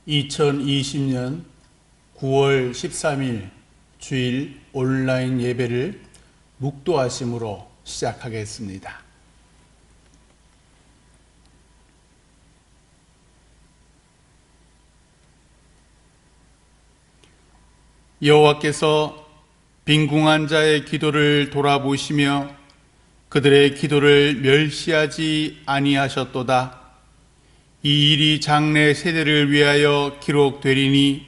2020년 9월 13일 주일 온라인 예배를 묵도하심으로 시작하겠습니다. 여호와께서 빈궁한 자의 기도를 돌아보시며 그들의 기도를 멸시하지 아니하셨도다. 이 일이 장래 세대를 위하여 기록되리니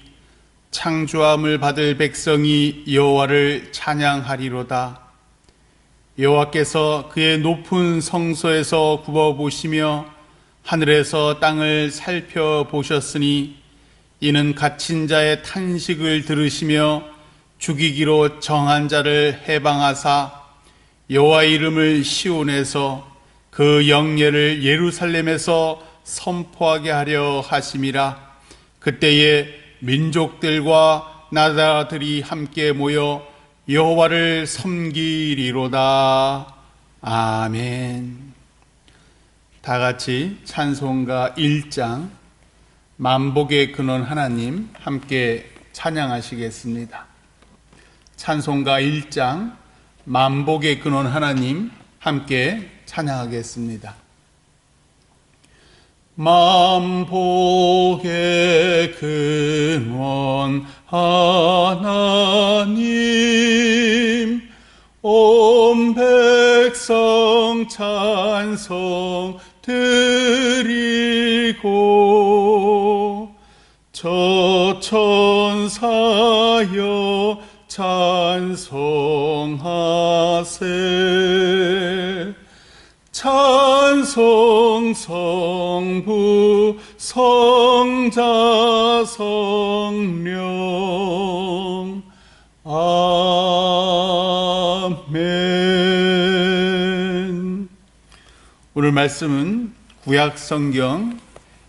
창조함을 받을 백성이 여호와를 찬양하리로다. 여호와께서 그의 높은 성소에서 굽어보시며 하늘에서 땅을 살펴보셨으니 이는 갇힌 자의 탄식을 들으시며 죽이기로 정한 자를 해방하사 여호와의 이름을 시온에서 그 영예를 예루살렘에서 선포하게 하려 하심이라. 그때에 민족들과 나라들이 함께 모여 여호와를 섬기리로다. 아멘. 다 같이 찬송가 1장 만복의 근원 하나님 함께 찬양하시겠습니다. 찬송가 1장 만복의 근원 하나님 함께 찬양하겠습니다. 만복의 근원 하나님 온 백성 찬송 드리고 저 천사여 찬송하세. 찬송 성부 성자 성령 아멘. 오늘 말씀은 구약성경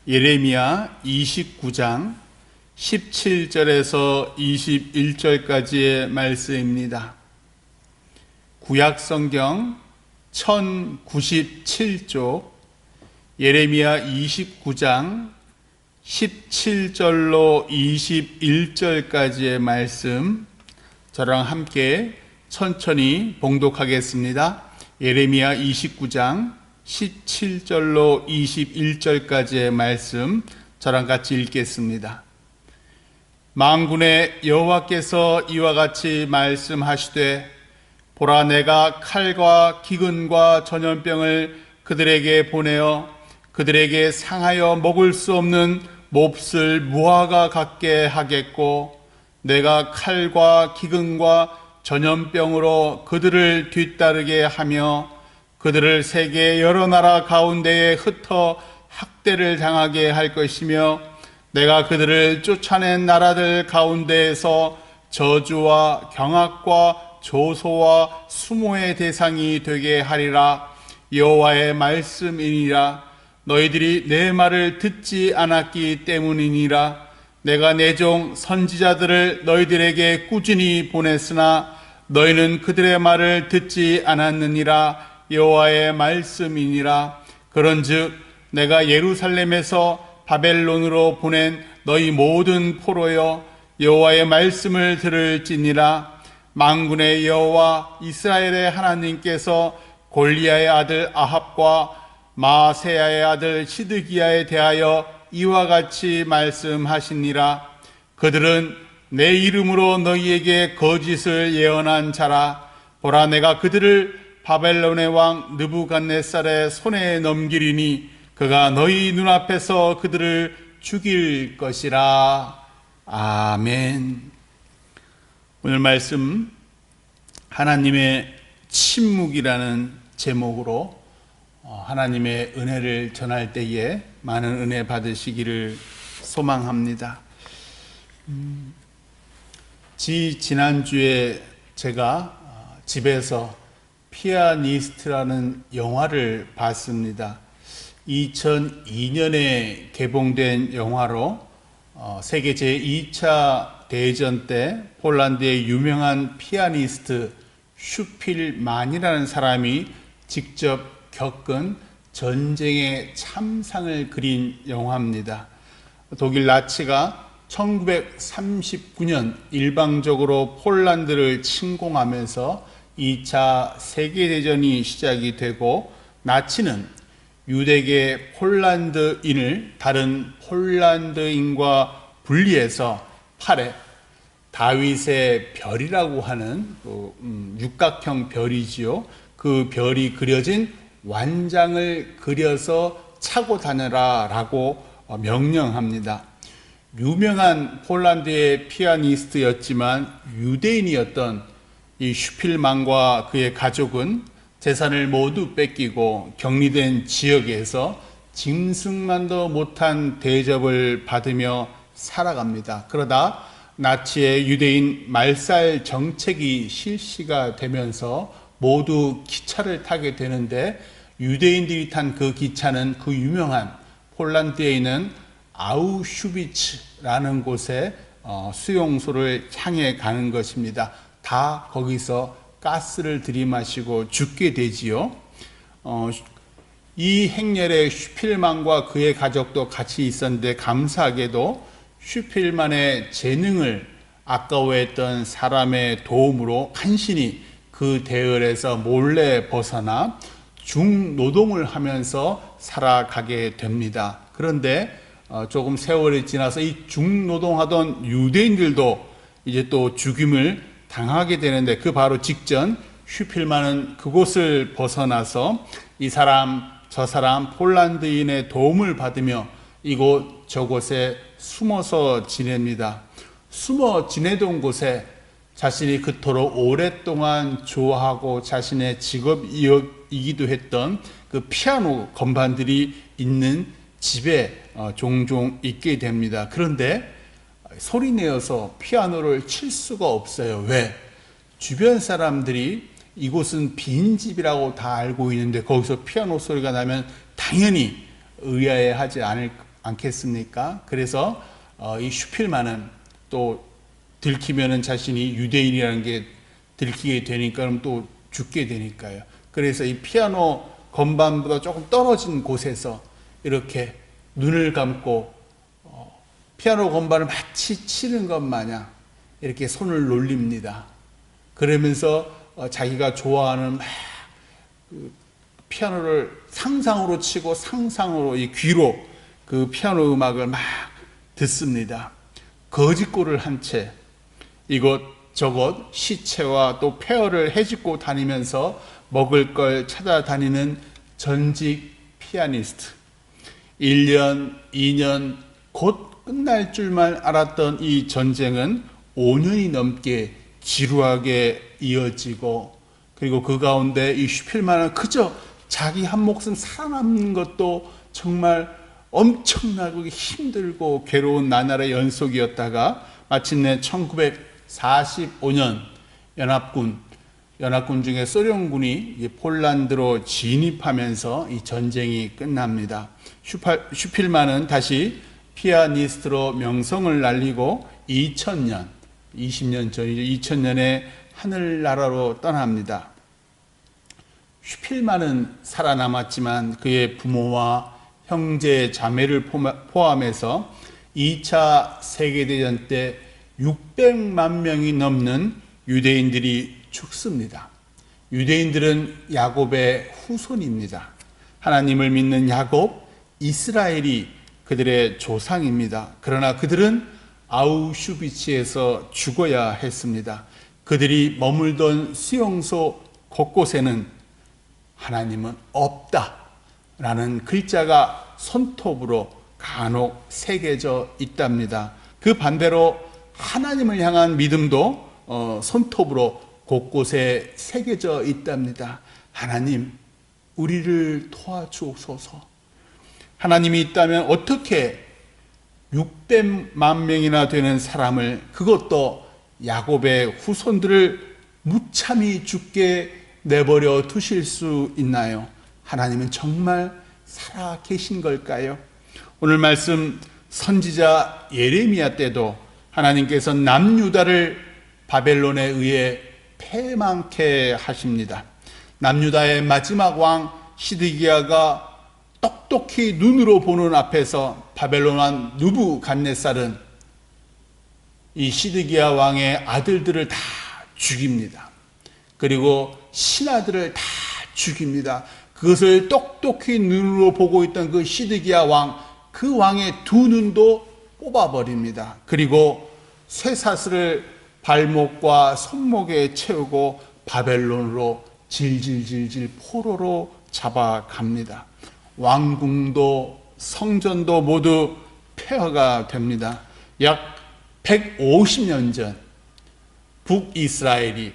예레미야 29장 17절에서 21절까지의 말씀입니다. 구약성경 1097쪽 예레미야 29장 17절로 21절까지의 말씀 저랑 함께 천천히 봉독하겠습니다. 예레미야 29장 17절로 21절까지의 말씀 저랑 같이 읽겠습니다. 만군의 여호와께서 이와 같이 말씀하시되 보라, 내가 칼과 기근과 전염병을 그들에게 보내어 그들에게 상하여 먹을 수 없는 몹쓸 무화과 같게 하겠고 내가 칼과 기근과 전염병으로 그들을 뒤따르게 하며 그들을 세계 여러 나라 가운데에 흩어 학대를 당하게 할 것이며 내가 그들을 쫓아낸 나라들 가운데에서 저주와 경악과 조소와 수모의 대상이 되게 하리라. 여호와의 말씀이니라. 너희들이 내 말을 듣지 않았기 때문이니라. 내가 내 종 선지자들을 너희들에게 꾸준히 보냈으나 너희는 그들의 말을 듣지 않았느니라. 여호와의 말씀이니라. 그런즉 내가 예루살렘에서 바벨론으로 보낸 너희 모든 포로여 여호와의 말씀을 들을지니라. 만군의 여호와 이스라엘의 하나님께서 골리아의 아들 아합과 마세야의 아들 시드기야에 대하여 이와 같이 말씀하시니라. 그들은 내 이름으로 너희에게 거짓을 예언한 자라. 보라, 내가 그들을 바벨론의 왕 느부갓네살의 손에 넘기리니 그가 너희 눈앞에서 그들을 죽일 것이라. 아멘. 오늘 말씀 하나님의 침묵이라는 제목으로 하나님의 은혜를 전할 때에 많은 은혜 받으시기를 소망합니다. 지난주에 제가 집에서 피아니스트라는 영화를 봤습니다. 2002년에 개봉된 영화로 세계 제2차 대전 때 폴란드의 유명한 피아니스트 슈필만이라는 사람이 직접 겪은 전쟁의 참상을 그린 영화입니다. 독일 나치가 1939년 일방적으로 폴란드를 침공하면서 2차 세계대전이 시작이 되고, 나치는 유대계 폴란드인을 다른 폴란드인과 분리해서 팔에 다윗의 별이라고 하는 육각형 별이지요. 그 별이 그려진 완장을 그려서 차고 다녀라 라고 명령합니다. 유명한 폴란드의 피아니스트였지만 유대인이었던 이 슈필만과 그의 가족은 재산을 모두 뺏기고 격리된 지역에서 짐승만도 못한 대접을 받으며 살아갑니다. 그러다 나치의 유대인 말살 정책이 실시가 되면서 모두 기차를 타게 되는데, 유대인들이 탄 그 기차는 그 유명한 폴란드에 있는 아우슈비츠라는 곳에 수용소를 향해 가는 것입니다. 다 거기서 가스를 들이마시고 죽게 되지요. 이 행렬에 슈필만과 그의 가족도 같이 있었는데, 감사하게도 슈필만의 재능을 아까워했던 사람의 도움으로 간신히 그 대열에서 몰래 벗어나 중노동을 하면서 살아가게 됩니다. 그런데 조금 세월이 지나서 이 중노동하던 유대인들도 이제 또 죽임을 당하게 되는데, 그 바로 직전 슈필만은 그곳을 벗어나서 이 사람 저 사람 폴란드인의 도움을 받으며 이곳 저곳에 숨어서 지냅니다. 숨어 지내던 곳에 자신이 그토록 오랫동안 좋아하고 자신의 직업이기도 했던 그 피아노 건반들이 있는 집에 종종 있게 됩니다. 그런데 소리내어서 피아노를 칠 수가 없어요. 왜? 주변 사람들이 이곳은 빈집이라고 다 알고 있는데 거기서 피아노 소리가 나면 당연히 의아해하지 않겠습니까? 그래서 이 슈필만은 또 들키면은 자신이 유대인이라는 게 들키게 되니까 그럼 또 죽게 되니까요. 그래서 이 피아노 건반보다 조금 떨어진 곳에서 이렇게 눈을 감고 피아노 건반을 마치 치는 것 마냥 이렇게 손을 놀립니다. 그러면서 자기가 좋아하는 그 피아노를 상상으로 치고 상상으로 이 귀로 그 피아노 음악을 막 듣습니다. 거짓골을 한 채 이곳저곳 시체와 또 폐허를 헤집고 다니면서 먹을 걸 찾아다니는 전직 피아니스트. 1년, 2년 곧 끝날 줄만 알았던 이 전쟁은 5년이 넘게 지루하게 이어지고, 그리고 그 가운데 이 슈필만은 그저 자기 한 목숨 살아남는 것도 정말 엄청나고 힘들고 괴로운 나날의 연속이었다가 마침내 1945년 연합군 중에 소련군이 폴란드로 진입하면서 이 전쟁이 끝납니다. 슈필만은 다시 피아니스트로 명성을 날리고 2000년 20년 전이죠. 2000년에 하늘나라로 떠납니다. 슈필만은 살아남았지만 그의 부모와 형제 자매를 포함해서 2차 세계대전 때 600만 명이 넘는 유대인들이 죽습니다. 유대인들은 야곱의 후손입니다. 하나님을 믿는 야곱, 이스라엘이 그들의 조상입니다. 그러나 그들은 아우슈비츠에서 죽어야 했습니다. 그들이 머물던 수용소 곳곳에는 하나님은 없다라는 글자가 손톱으로 간혹 새겨져 있답니다. 그 반대로 하나님을 향한 믿음도 손톱으로 곳곳에 새겨져 있답니다. 하나님, 우리를 도와주옵소서. 하나님이 있다면 어떻게 600만 명이나 되는 사람을, 그것도 야곱의 후손들을 무참히 죽게 내버려 두실 수 있나요? 하나님은 정말 살아 계신 걸까요? 오늘 말씀 선지자 예레미야 때도 하나님께서 남유다를 바벨론에 의해 패망케 하십니다. 남유다의 마지막 왕 시드기야가 똑똑히 눈으로 보는 앞에서 바벨론 왕 느부갓네살은 이 시드기야 왕의 아들들을 다 죽입니다. 그리고 신하들을 다 죽입니다. 그것을 똑똑히 눈으로 보고 있던 그 시드기야 왕, 그 왕의 두 눈도 뽑아버립니다. 그리고 쇠사슬을 발목과 손목에 채우고 바벨론으로 질질질질 포로로 잡아갑니다. 왕궁도 성전도 모두 폐허가 됩니다. 약 150년 전 북이스라엘이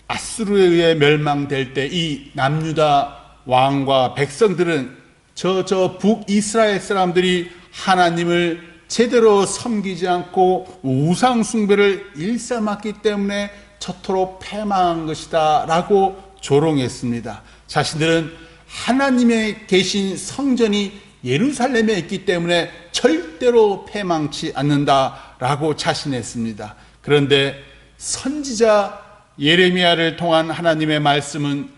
아수르에 의해 멸망될 때 이 남유다 왕과 백성들은 저 북이스라엘 사람들이 하나님을 제대로 섬기지 않고 우상 숭배를 일삼았기 때문에 저토록 패망한 것이다 라고 조롱했습니다. 자신들은 하나님의 계신 성전이 예루살렘에 있기 때문에 절대로 패망치 않는다 라고 자신했습니다. 그런데 선지자 예레미야를 통한 하나님의 말씀은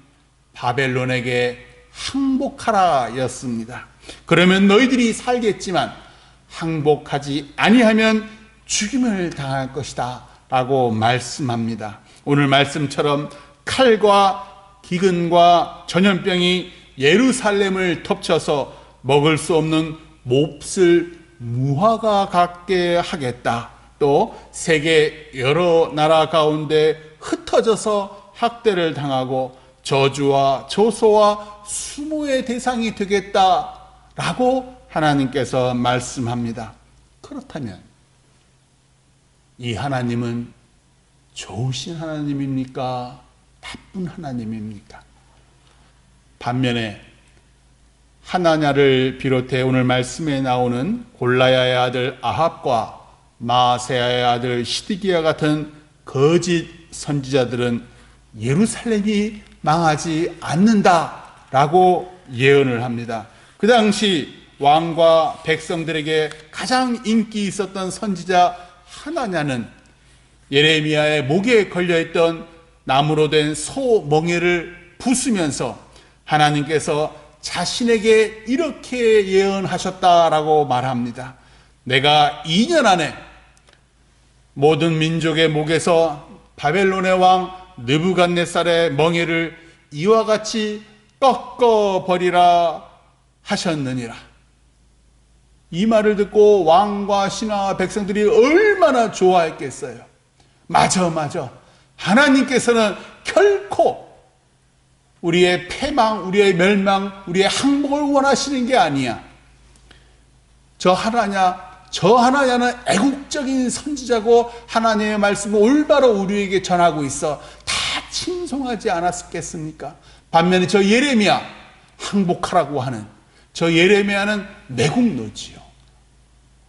바벨론에게 항복하라 였습니다. 그러면 너희들이 살겠지만 항복하지 아니하면 죽임을 당할 것이다 라고 말씀합니다. 오늘 말씀처럼 칼과 기근과 전염병이 예루살렘을 덮쳐서 먹을 수 없는 몹쓸 무화과 같게 하겠다. 또 세계 여러 나라 가운데 흩어져서 학대를 당하고 저주와 조소와 수모의 대상이 되겠다라고 하나님께서 말씀합니다. 그렇다면 이 하나님은 좋으신 하나님입니까? 나쁜 하나님입니까? 반면에 하나냐를 비롯해 오늘 말씀에 나오는 골라야의 아들 아합과 마세야의 아들 시드기야 같은 거짓 선지자들은 예루살렘이 망하지 않는다라고 예언을 합니다. 그 당시 왕과 백성들에게 가장 인기 있었던 선지자 하나냐는 예레미야의 목에 걸려있던 나무로 된 소 멍에를 부수면서 하나님께서 자신에게 이렇게 예언하셨다라고 말합니다. 내가 2년 안에 모든 민족의 목에서 바벨론의 왕 느부갓네살의 멍에를 이와 같이 꺾어버리라 하셨느니라. 이 말을 듣고 왕과 신하와 백성들이 얼마나 좋아했겠어요. 맞아. 하나님께서는 결코 우리의 패망, 우리의 멸망, 우리의 항복을 원하시는 게 아니야. 저 하나냐는 애국적인 선지자고 하나님의 말씀을 올바로 우리에게 전하고 있어. 다 친송하지 않았겠습니까? 반면에 저 예레미야, 항복하라고 하는 저 예레미야는 매국노지요.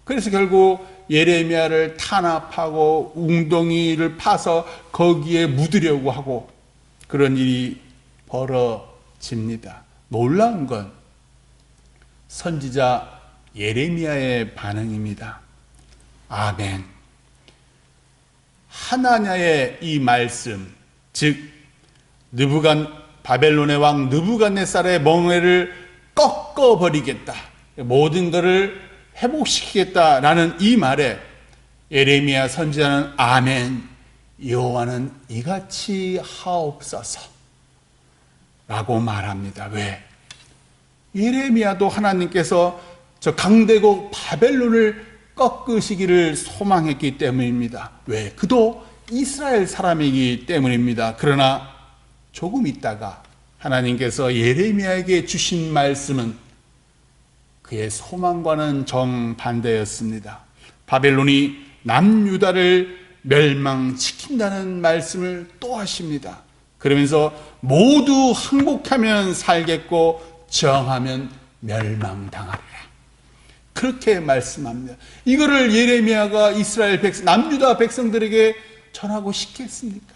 그래서 결국 예레미야를 탄압하고 웅덩이를 파서 거기에 묻으려고 하고 그런 일이 벌어집니다. 놀라운 건 선지자 예레미야의 반응입니다. 아멘. 하나냐의 이 말씀, 즉 바벨론의 왕 느부갓네살의 멍에를 꺾어버리겠다, 모든 것을 회복시키겠다라는 이 말에 예레미야 선지자는 아멘, 여호와는 이같이 하옵소서 라고 말합니다. 왜? 예레미야도 하나님께서 저 강대국 바벨론을 꺾으시기를 소망했기 때문입니다. 왜? 그도 이스라엘 사람이기 때문입니다. 그러나 조금 있다가 하나님께서 예레미야에게 주신 말씀은 그의 소망과는 정반대였습니다. 바벨론이 남유다를 멸망시킨다는 말씀을 또 하십니다. 그러면서 모두 항복하면 살겠고 정하면 멸망당하리라. 그렇게 말씀합니다. 이거를 예레미야가 이스라엘 남유다 백성들에게 전하고 싶겠습니까?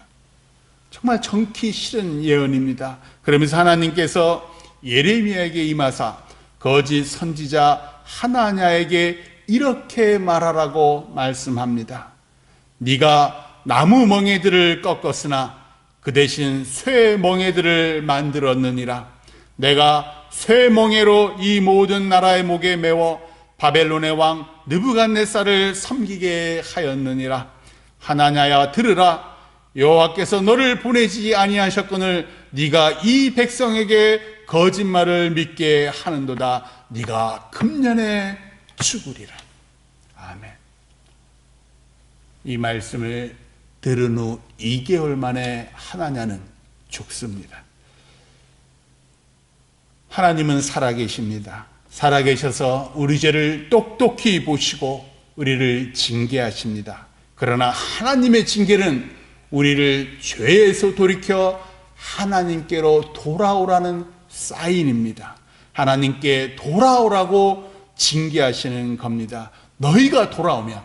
정말 정키 싫은 예언입니다. 그러면서 하나님께서 예레미야에게 임하사 거짓 선지자 하나냐에게 이렇게 말하라고 말씀합니다. 네가 나무 멍에들을 꺾었으나 그 대신 쇠 멍에들을 만들었느니라. 내가 쇠멍에로 이 모든 나라의 목에 메워 바벨론의 왕 느부갓네살을 섬기게 하였느니라. 하나냐야 들으라. 여호와께서 너를 보내지 아니하셨거늘 네가 이 백성에게 거짓말을 믿게 하는도다. 네가 금년에 죽으리라. 아멘. 이 말씀을 들은 후 2개월 만에 하나냐는 죽습니다. 하나님은 살아계십니다. 살아계셔서 우리 죄를 똑똑히 보시고 우리를 징계하십니다. 그러나 하나님의 징계는 우리를 죄에서 돌이켜 하나님께로 돌아오라는 사인입니다. 하나님께 돌아오라고 징계하시는 겁니다. 너희가 돌아오면,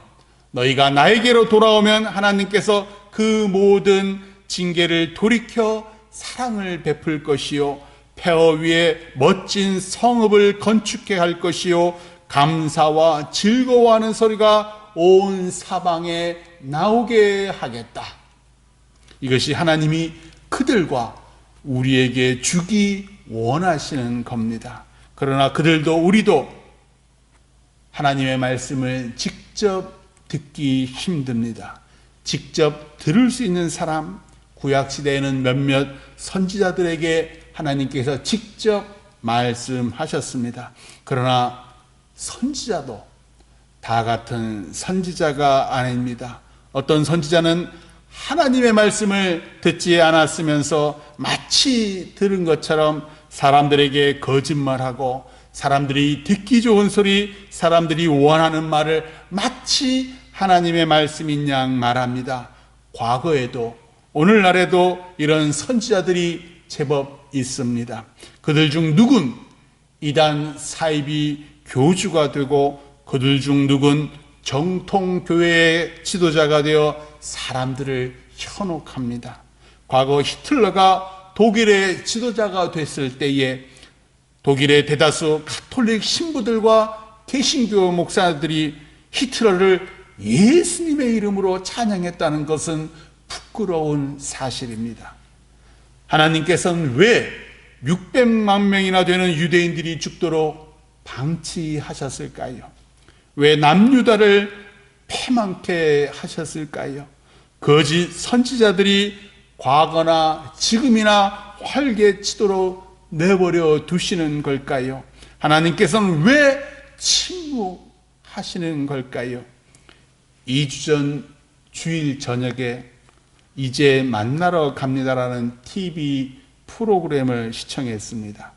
너희가 나에게로 돌아오면 하나님께서 그 모든 징계를 돌이켜 사랑을 베풀 것이요, 폐허 위에 멋진 성읍을 건축해 할 것이요, 감사와 즐거워하는 소리가 온 사방에 나오게 하겠다. 이것이 하나님이 그들과 우리에게 주기 원하시는 겁니다. 그러나 그들도 우리도 하나님의 말씀을 직접 듣기 힘듭니다. 직접 들을 수 있는 사람, 구약시대에는 몇몇 선지자들에게 하나님께서 직접 말씀하셨습니다. 그러나 선지자도 다 같은 선지자가 아닙니다. 어떤 선지자는 하나님의 말씀을 듣지 않았으면서 마치 들은 것처럼 사람들에게 거짓말하고 사람들이 듣기 좋은 소리, 사람들이 원하는 말을 마치 하나님의 말씀인 양 말합니다. 과거에도 오늘날에도 이런 선지자들이 제법 있습니다. 그들 중 누군 이단 사이비 교주가 되고 그들 중 누군 정통교회의 지도자가 되어 사람들을 현혹합니다. 과거 히틀러가 독일의 지도자가 됐을 때에 독일의 대다수 가톨릭 신부들과 개신교 목사들이 히틀러를 예수님의 이름으로 찬양했다는 것은 부끄러운 사실입니다. 하나님께서는 왜 600만 명이나 되는 유대인들이 죽도록 방치하셨을까요? 왜 남유다를 패망케 하셨을까요? 거짓 선지자들이 과거나 지금이나 활개치도록 내버려 두시는 걸까요? 하나님께서는 왜 침묵하시는 걸까요? 2주 전 주일 저녁에 이제 만나러 갑니다라는 TV 프로그램을 시청했습니다.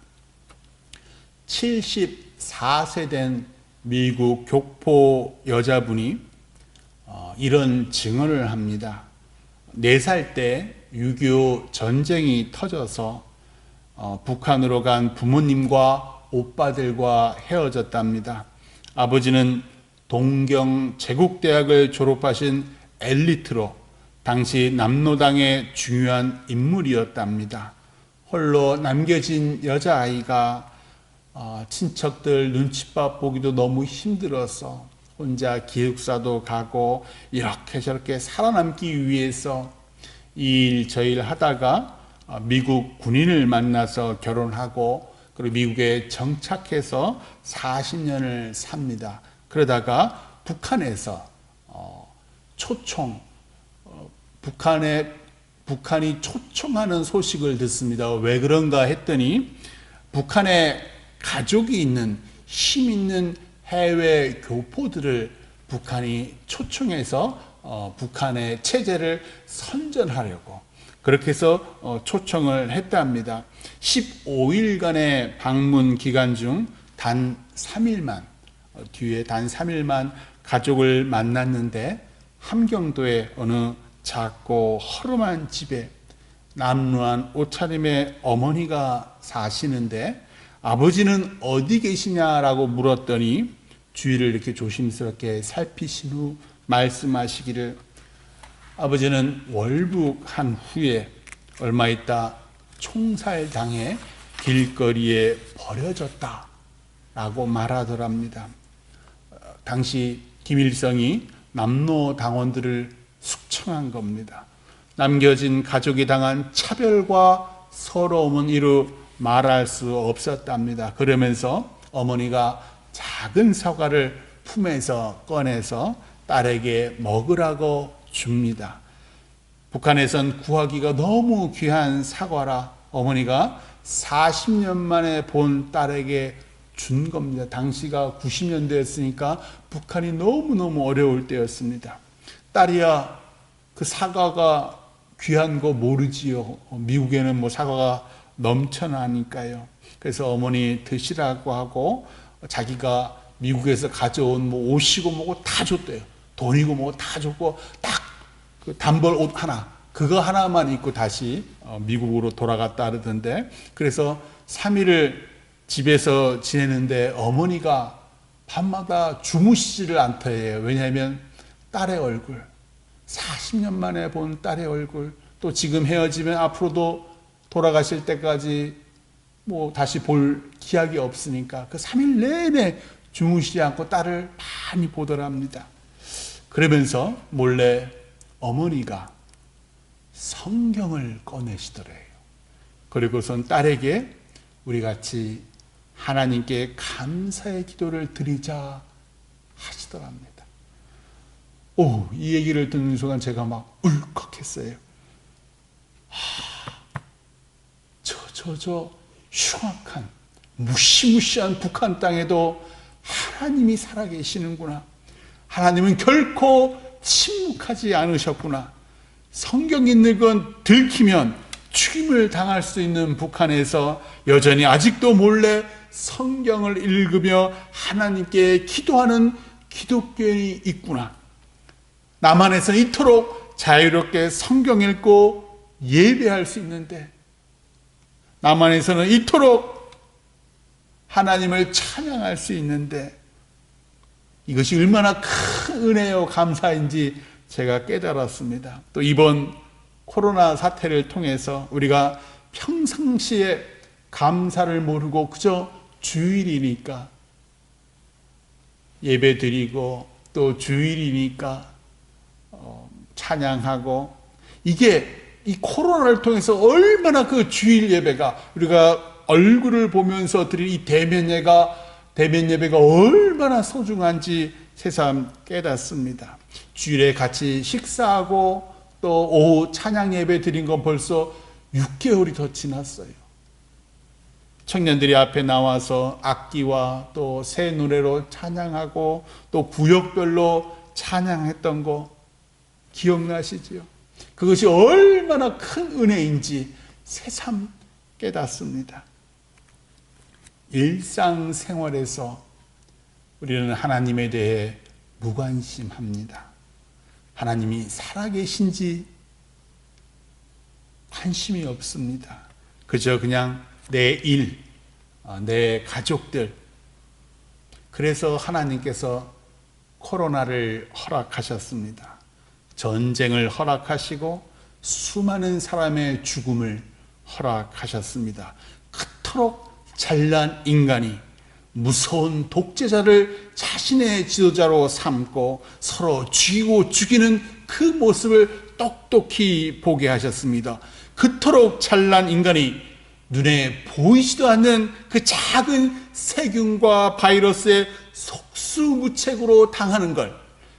74세 된 미국 교포 여자분이 이런 증언을 합니다. 4살 때 6.25 전쟁이 터져서 북한으로 간 부모님과 오빠들과 헤어졌답니다. 아버지는 동경 제국대학을 졸업하신 엘리트로 당시 남로당의 중요한 인물이었답니다. 홀로 남겨진 여자아이가 친척들 눈칫밥 보기도 너무 힘들어서 혼자 기숙사도 가고 이렇게 저렇게 살아남기 위해서 이 일 저 일 하다가 미국 군인을 만나서 결혼하고 그리고 미국에 정착해서 40년을 삽니다. 그러다가 북한에서 북한이 초청하는 소식을 듣습니다. 왜 그런가 했더니 북한에 가족이 있는 힘 있는 해외 교포들을 북한이 초청해서 북한의 체제를 선전하려고 그렇게 해서 초청을 했답니다. 15일간의 방문 기간 중 단 3일만 뒤에 단 3일만 가족을 만났는데 함경도의 어느 작고 허름한 집에 남루한 옷차림의 어머니가 사시는데 아버지는 어디 계시냐라고 물었더니 주위를 이렇게 조심스럽게 살피신 후 말씀하시기를 아버지는 월북한 후에 얼마 있다 총살당해 길거리에 버려졌다 라고 말하더랍니다. 당시 김일성이 남로 당원들을 숙청한 겁니다. 남겨진 가족이 당한 차별과 서러움은 이루 말할 수 없었답니다. 그러면서 어머니가 작은 사과를 품에서 꺼내서 딸에게 먹으라고 줍니다. 북한에선 구하기가 너무 귀한 사과라 어머니가 40년 만에 본 딸에게 준 겁니다. 당시가 90년대였으니까 북한이 너무너무 어려울 때였습니다. 딸이야, 그 사과가 귀한 거 모르지요. 미국에는 뭐 사과가 넘쳐나니까요. 그래서 어머니 드시라고 하고 자기가 미국에서 가져온 뭐 옷이고 뭐고 다 줬대요. 돈이고 뭐고 다 줬고 딱 그 단벌 옷 하나, 그거 하나만 입고 다시 미국으로 돌아갔다 그러던데, 그래서 3일을 집에서 지내는데 어머니가 밤마다 주무시지를 않더래요. 왜냐하면 딸의 얼굴, 40년 만에 본 딸의 얼굴, 또 지금 헤어지면 앞으로도 돌아가실 때까지 뭐 다시 볼 기약이 없으니까 그 3일 내내 주무시지 않고 딸을 많이 보더랍니다. 그러면서 몰래 어머니가 성경을 꺼내시더래요. 그리고선 딸에게 우리 같이 하나님께 감사의 기도를 드리자 하시더랍니다. 이 얘기를 듣는 순간 제가 막 울컥했어요. 저 흉악한 무시무시한 북한 땅에도 하나님이 살아계시는구나. 하나님은 결코 침묵하지 않으셨구나. 성경 있는 건 들키면 죽임을 당할 수 있는 북한에서 여전히 아직도 몰래 성경을 읽으며 하나님께 기도하는 기독교인이 있구나. 남한에서는 이토록 자유롭게 성경 읽고 예배할 수 있는데, 남한에서는 이토록 하나님을 찬양할 수 있는데, 이것이 얼마나 큰 은혜요 감사인지 제가 깨달았습니다. 또 이번 코로나 사태를 통해서 우리가 평상시에 감사를 모르고 그저 주일이니까 예배 드리고 또 주일이니까 찬양하고, 이게 이 코로나를 통해서 얼마나 그 주일 예배가, 우리가 얼굴을 보면서 드릴 이 대면 예배가 얼마나 소중한지 새삼 깨닫습니다. 주일에 같이 식사하고 또 오후 찬양 예배 드린 건 벌써 6개월이 더 지났어요. 청년들이 앞에 나와서 악기와 또 새 노래로 찬양하고 또 구역별로 찬양했던 거 기억나시지요? 그것이 얼마나 큰 은혜인지 새삼 깨닫습니다. 일상생활에서 우리는 하나님에 대해 무관심합니다. 하나님이 살아계신지 관심이 없습니다. 그저 그냥 내 일, 내 가족들. 그래서 하나님께서 코로나를 허락하셨습니다. 전쟁을 허락하시고 수많은 사람의 죽음을 허락하셨습니다. 그토록 잘난 인간이 무서운 독재자를 자신의 지도자로 삼고 서로 죽이고 죽이는 그 모습을 똑똑히 보게 하셨습니다. 그토록 잘난 인간이 눈에 보이지도 않는 그 작은 세균과 바이러스에 속수무책으로 당하는 걸,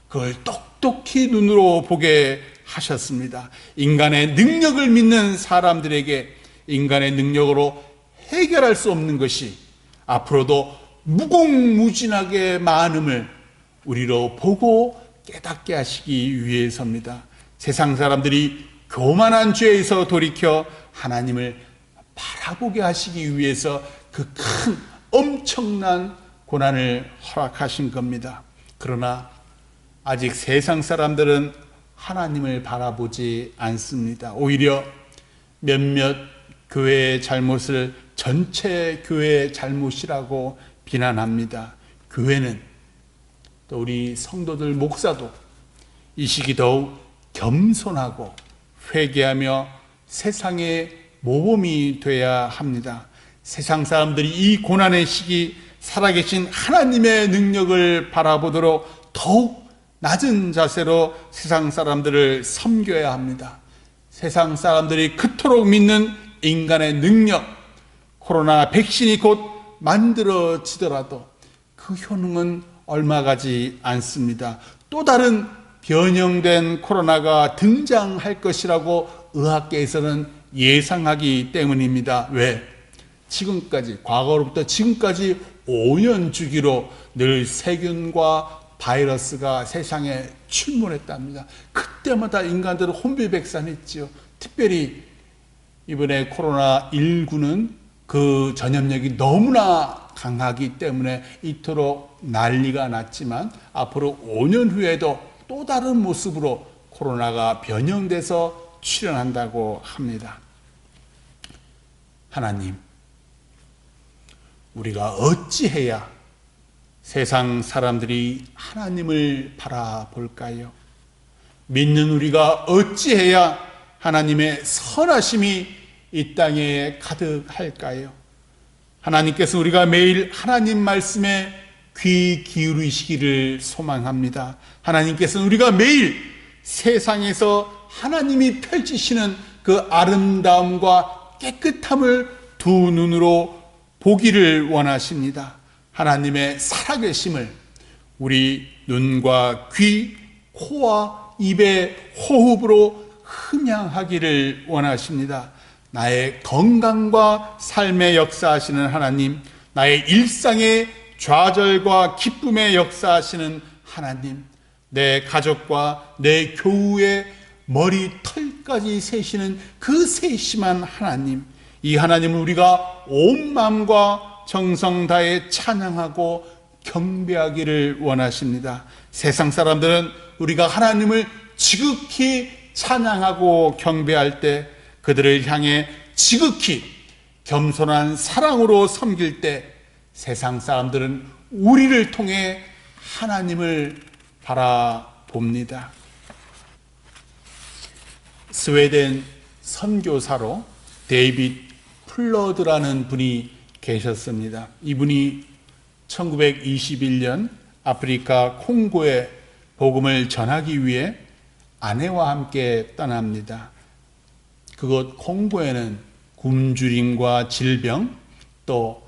그걸 똑똑히 눈으로 보게 하셨습니다. 인간의 능력을 믿는 사람들에게 인간의 능력으로 해결할 수 없는 것이 앞으로도 무궁무진하게 많음을 우리로 보고 깨닫게 하시기 위해서입니다. 세상 사람들이 교만한 죄에서 돌이켜 하나님을 바라보게 하시기 위해서 그 큰 엄청난 고난을 허락하신 겁니다. 그러나 아직 세상 사람들은 하나님을 바라보지 않습니다. 오히려 몇몇 교회의 잘못을 전체 교회의 잘못이라고 비난합니다. 교회는 또 우리 성도들 목사도 이 시기 더욱 겸손하고 회개하며 세상의 모범이 돼야 합니다. 세상 사람들이 이 고난의 시기 살아계신 하나님의 능력을 바라보도록 더욱 낮은 자세로 세상 사람들을 섬겨야 합니다. 세상 사람들이 그토록 믿는 인간의 능력, 코로나 백신이 곧 만들어지더라도 그 효능은 얼마 가지 않습니다. 또 다른 변형된 코로나가 등장할 것이라고 의학계에서는 예상하기 때문입니다. 왜? 지금까지, 과거로부터 지금까지 5년 주기로 늘 세균과 바이러스가 세상에 출몰했답니다. 그때마다 인간들은 혼비백산했지요. 특별히 이번에 코로나19는 그 전염력이 너무나 강하기 때문에 이토록 난리가 났지만 앞으로 5년 후에도 또 다른 모습으로 코로나가 변형돼서 출현한다고 합니다. 하나님, 우리가 어찌해야 세상 사람들이 하나님을 바라볼까요? 믿는 우리가 어찌해야 하나님의 선하심이 이 땅에 가득할까요? 하나님께서 우리가 매일 하나님 말씀에 귀 기울이시기를 소망합니다. 하나님께서는 우리가 매일 세상에서 하나님이 펼치시는 그 아름다움과 깨끗함을 두 눈으로 보기를 원하십니다. 하나님의 살아계심을 우리 눈과 귀, 코와 입의 호흡으로 흠양하기를 원하십니다. 나의 건강과 삶의 역사하시는 하나님, 나의 일상의 좌절과 기쁨의 역사하시는 하나님, 내 가족과 내 교우의 머리털까지 세시는 그 세심한 하나님, 이 하나님을 우리가 온 마음과 정성 다해 찬양하고 경배하기를 원하십니다. 세상 사람들은 우리가 하나님을 지극히 찬양하고 경배할 때, 그들을 향해 지극히 겸손한 사랑으로 섬길 때, 세상 사람들은 우리를 통해 하나님을 바라봅니다. 스웨덴 선교사로 데이빗 플러드라는 분이 계셨습니다. 이분이 1921년 아프리카 콩고에 복음을 전하기 위해 아내와 함께 떠납니다. 그곳 콩고에는 굶주림과 질병, 또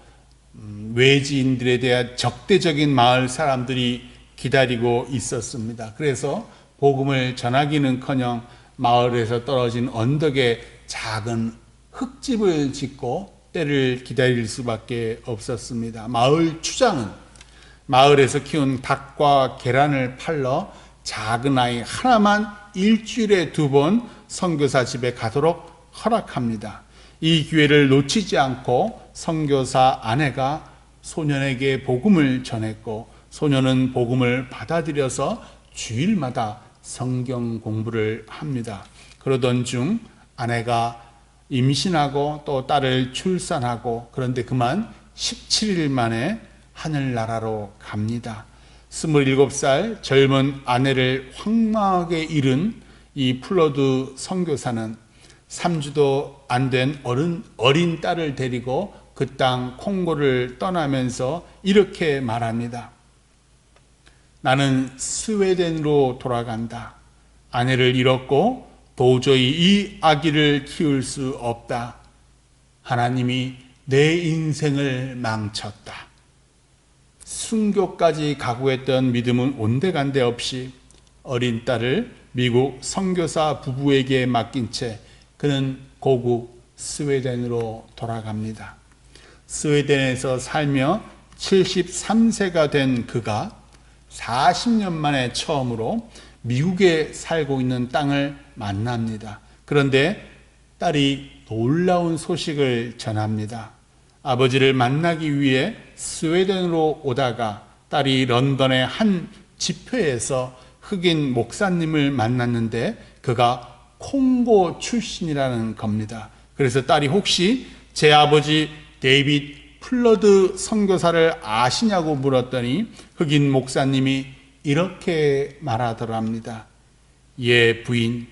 외지인들에 대한 적대적인 마을 사람들이 기다리고 있었습니다. 그래서 복음을 전하기는커녕 마을에서 떨어진 언덕에 작은 흙집을 짓고 때를 기다릴 수밖에 없었습니다. 마을 추장은 마을에서 키운 닭과 계란을 팔러 작은 아이 하나만 일주일에 2번 선교사 집에 가도록 허락합니다. 이 기회를 놓치지 않고 선교사 아내가 소년에게 복음을 전했고, 소년은 복음을 받아들여서 주일마다 성경 공부를 합니다. 그러던 중 아내가 임신하고 또 딸을 출산하고, 그런데 그만 17일 만에 하늘나라로 갑니다. 27살 젊은 아내를 황망하게 잃은 이 플러드 선교사는 3주도 안 된 어린 딸을 데리고 그 땅 콩고를 떠나면서 이렇게 말합니다. 나는 스웨덴으로 돌아간다. 아내를 잃었고 도저히 이 아기를 키울 수 없다. 하나님이 내 인생을 망쳤다. 순교까지 각오했던 믿음은 온데간데 없이 어린 딸을 미국 선교사 부부에게 맡긴 채 그는 고국 스웨덴으로 돌아갑니다. 스웨덴에서 살며 73세가 된 그가 40년 만에 처음으로 미국에 살고 있는 땅을 만납니다. 그런데 딸이 놀라운 소식을 전합니다. 아버지를 만나기 위해 스웨덴으로 오다가 딸이 런던의 한 집회에서 흑인 목사님을 만났는데 그가 콩고 출신이라는 겁니다. 그래서 딸이 혹시 제 아버지 데이빗 플러드 선교사를 아시냐고 물었더니 흑인 목사님이 이렇게 말하더랍니다. 예, 부인,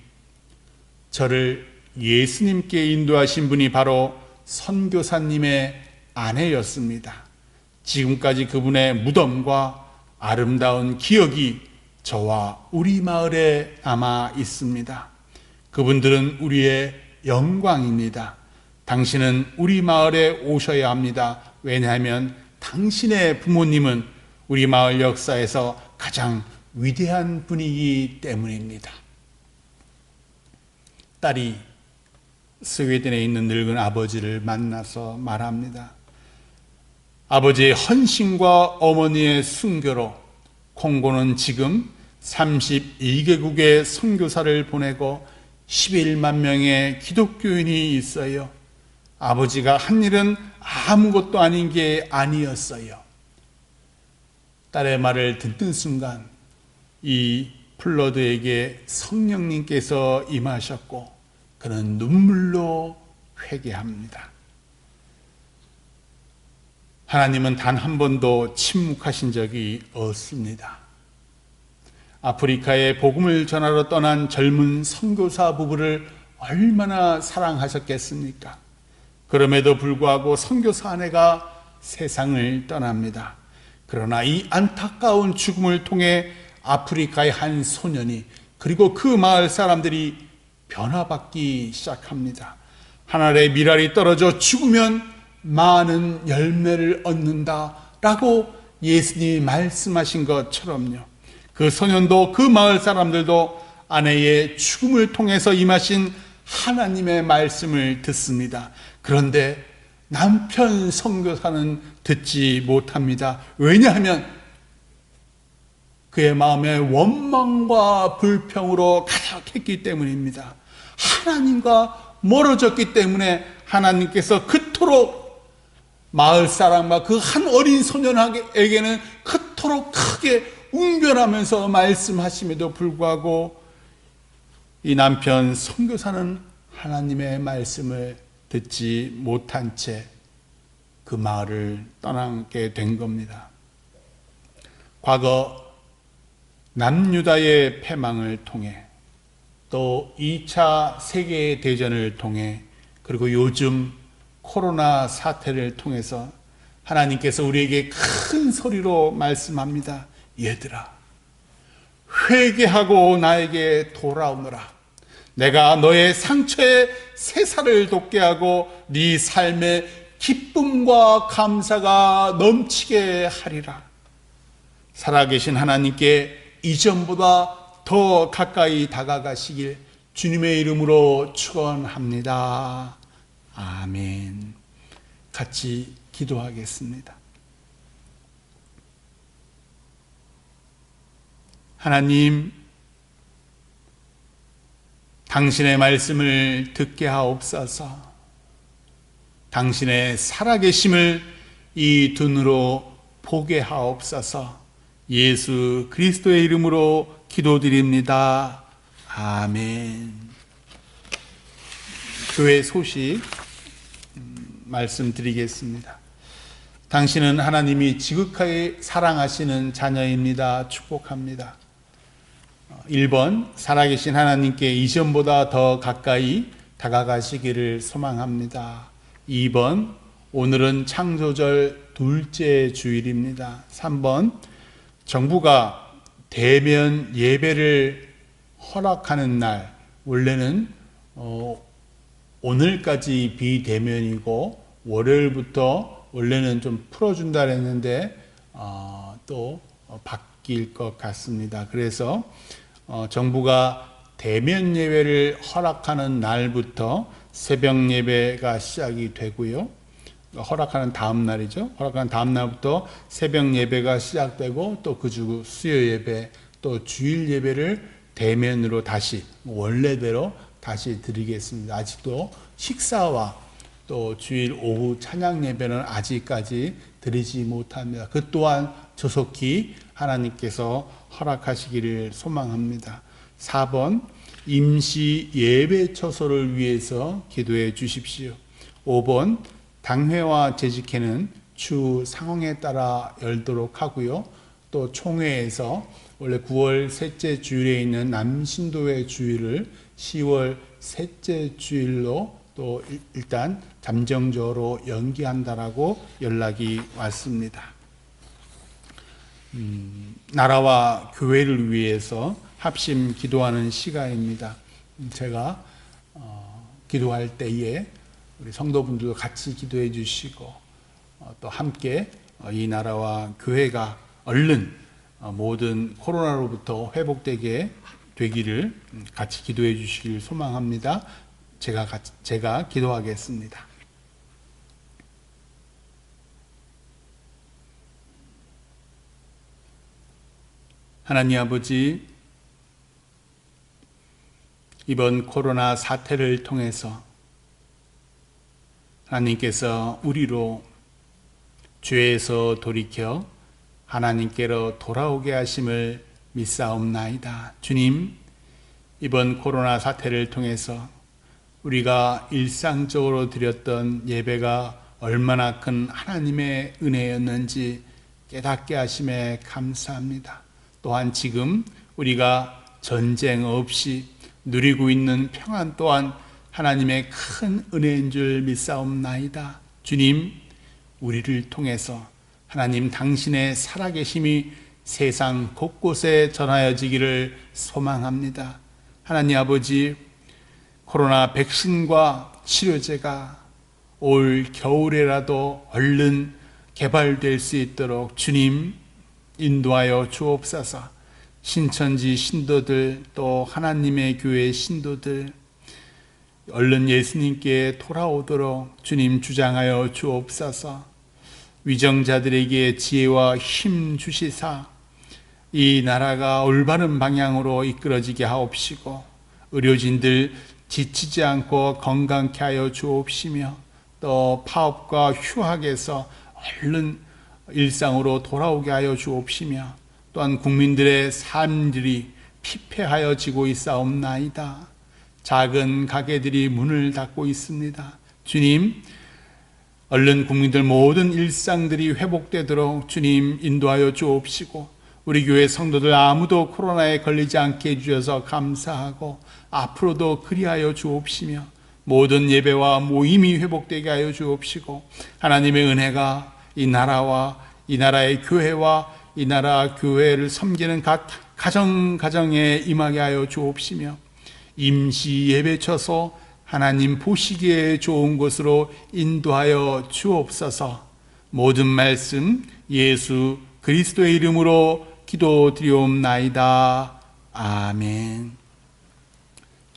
저를 예수님께 인도하신 분이 바로 선교사님의 아내였습니다. 지금까지 그분의 무덤과 아름다운 기억이 저와 우리 마을에 남아 있습니다. 그분들은 우리의 영광입니다. 당신은 우리 마을에 오셔야 합니다. 왜냐하면 당신의 부모님은 우리 마을 역사에서 가장 위대한 분이기 때문입니다. 딸이 스웨덴에 있는 늙은 아버지를 만나서 말합니다. 아버지의 헌신과 어머니의 순교로 콩고는 지금 32개국의 선교사를 보내고 11만 명의 기독교인이 있어요. 아버지가 한 일은 아무것도 아닌 게 아니었어요. 딸의 말을 듣는 순간 이 플러드에게 성령님께서 임하셨고 그는 눈물로 회개합니다. 하나님은 단 한 번도 침묵하신 적이 없습니다. 아프리카에 복음을 전하러 떠난 젊은 선교사 부부를 얼마나 사랑하셨겠습니까? 그럼에도 불구하고 선교사 아내가 세상을 떠납니다. 그러나 이 안타까운 죽음을 통해 아프리카의 한 소년이 그리고 그 마을 사람들이 변화받기 시작합니다. 하늘의 미랄이 떨어져 죽으면 많은 열매를 얻는다라고 예수님이 말씀하신 것처럼요. 그 소년도 그 마을 사람들도 아내의 죽음을 통해서 임하신 하나님의 말씀을 듣습니다. 그런데 남편 선교사는 듣지 못합니다. 왜냐하면 그의 마음에 원망과 불평으로 가득했기 때문입니다. 하나님과 멀어졌기 때문에 하나님께서 그토록 마을 사람과 그 한 어린 소년에게는 그토록 크게 웅변하면서 말씀하심에도 불구하고 이 남편 선교사는 하나님의 말씀을 듣지 못한 채 그 마을을 떠나게 된 겁니다. 과거 남유다의 패망을 통해 또 2차 세계대전을 통해 그리고 요즘 코로나 사태를 통해서 하나님께서 우리에게 큰 소리로 말씀합니다. 얘들아, 회개하고 나에게 돌아오너라. 내가 너의 상처에 새살을 돋게 하고 네 삶에 기쁨과 감사가 넘치게 하리라. 살아계신 하나님께 이전보다 더 가까이 다가가시길 주님의 이름으로 축원합니다. 아멘. 같이 기도하겠습니다. 하나님, 당신의 말씀을 듣게 하옵소서. 당신의 살아계심을 이 눈으로 보게 하옵소서. 예수 그리스도의 이름으로 기도드립니다. 아멘. 교회 소식 말씀드리겠습니다. 당신은 하나님이 지극하게 사랑하시는 자녀입니다. 축복합니다. 1번, 살아계신 하나님께 이전보다 더 가까이 다가가시기를 소망합니다. 2번, 오늘은 창조절 둘째 주일입니다. 3번, 정부가 대면 예배를 허락하는 날, 원래는 오늘까지 비대면이고 월요일부터 원래는 좀 풀어준다 했는데 또 바뀔 것 같습니다. 그래서 정부가 대면 예배를 허락하는 날부터 새벽 예배가 시작이 되고요. 허락하는 다음 날이죠. 허락하는 다음 날부터 새벽 예배가 시작되고 또 그 주 수요 예배 또 주일 예배를 대면으로 다시 원래대로 다시 드리겠습니다. 아직도 식사와 또 주일 오후 찬양 예배는 아직까지 드리지 못합니다. 그 또한 조속히 하나님께서 허락하시기를 소망합니다. 4번, 임시 예배 처소를 위해서 기도해 주십시오. 5번, 당회와 재직회는 추 상황에 따라 열도록 하고요. 또 총회에서 원래 9월 셋째 주일에 있는 남신도회 주일을 10월 셋째 주일로 또 일단 잠정적으로 연기한다라고 연락이 왔습니다. 나라와 교회를 위해서 합심 기도하는 시간입니다. 제가 기도할 때에 우리 성도분들도 같이 기도해 주시고 또 함께 이 나라와 교회가 얼른 모든 코로나로부터 회복되게 되기를 같이 기도해 주시길 소망합니다. 제가 기도하겠습니다. 하나님 아버지, 이번 코로나 사태를 통해서 하나님께서 우리로 죄에서 돌이켜 하나님께로 돌아오게 하심을 믿사옵나이다. 주님, 이번 코로나 사태를 통해서 우리가 일상적으로 드렸던 예배가 얼마나 큰 하나님의 은혜였는지 깨닫게 하심에 감사합니다. 또한 지금 우리가 전쟁 없이 누리고 있는 평안 또한 하나님의 큰 은혜인 줄 믿사옵나이다. 주님, 우리를 통해서 하나님 당신의 살아계심이 세상 곳곳에 전하여지기를 소망합니다. 하나님 아버지, 코로나 백신과 치료제가 올 겨울에라도 얼른 개발될 수 있도록 주님 인도하여 주옵소서. 신천지 신도들 또 하나님의 교회 신도들 얼른 예수님께 돌아오도록 주님 주장하여 주옵소서. 위정자들에게 지혜와 힘 주시사 이 나라가 올바른 방향으로 이끌어지게 하옵시고 의료진들 지치지 않고 건강케 하여 주옵시며 또 파업과 휴학에서 얼른 일상으로 돌아오게 하여 주옵시며 또한 국민들의 삶들이 피폐하여지고 있사옵나이다. 작은 가게들이 문을 닫고 있습니다. 주님, 얼른 국민들 모든 일상들이 회복되도록 주님 인도하여 주옵시고 우리 교회 성도들 아무도 코로나에 걸리지 않게 해주셔서 감사하고 앞으로도 그리하여 주옵시며 모든 예배와 모임이 회복되게 하여 주옵시고 하나님의 은혜가 이 나라와 이 나라의 교회와 이 나라 교회를 섬기는 각 가정에 임하게 하여 주옵시며 임시 예배쳐서 하나님 보시기에 좋은 곳으로 인도하여 주옵소서. 모든 말씀 예수 그리스도의 이름으로 기도드리옵나이다. 아멘.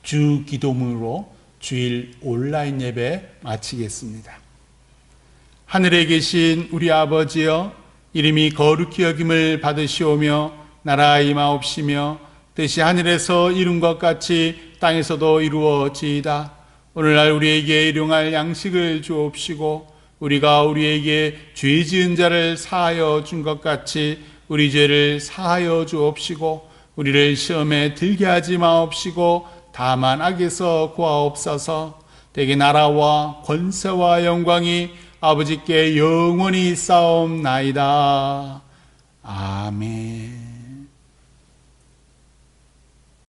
주 기도문으로 주일 온라인 예배 마치겠습니다. 하늘에 계신 우리 아버지여, 이름이 거룩히 여김을 받으시오며 나라가 임하옵시며 뜻이 하늘에서 이룬 것 같이 땅에서도 이루어지이다. 오늘날 우리에게 일용할 양식을 주옵시고 우리가 우리에게 죄 지은 자를 사하여 준 것 같이 우리 죄를 사하여 주옵시고 우리를 시험에 들게 하지 마옵시고 다만 악에서 구하옵소서. 대개 나라와 권세와 영광이 아버지께 영원히 쌓옵나이다. 아멘.